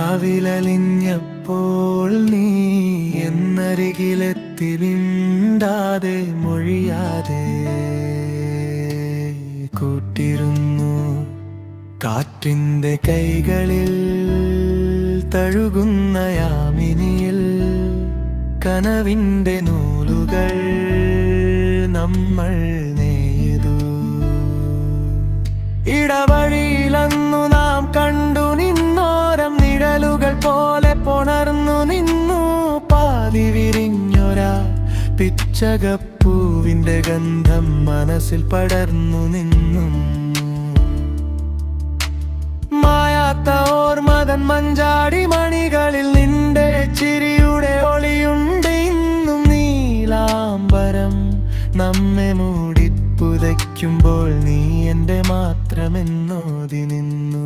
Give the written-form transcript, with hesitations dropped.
രാവിലലിഞ്ഞപ്പോൾ നീ എന്നരികിലെത്തി മിണ്ടാതെ മൊഴിയാതെ കൂട്ടിരുന്നു. കാറ്റിന്റെ കൈകളിൽ തഴുകുന്ന യാമിനിയിൽ കനവിന്റെ നൂലുകൾ നമ്മൾ നെയ്തു. ഇടവഴിയിലന്നു നാം കണ്ടു നിന്നോരം നിഴലുകൾ പോലെ പുണർന്നു നിന്നു. പാതി വിരിഞ്ഞൊരാ പിച്ചകപ്പൂവിന്റെ ഗന്ധം മനസ്സിൽ പടർന്നു നിന്നു. മായാത്ത ഓർമ്മതൻ മഞ്ചാടി മണികളിൽ നിന്റെ ചിരിയുടെ ഒളിയുണ്ട്. ഇന്നും നീലാംബരം നമ്മെ മൂടി പുതയ്ക്കുമ്പോൾ നീ എൻ്റെ മാത്രമെന്നോതി നിന്നു.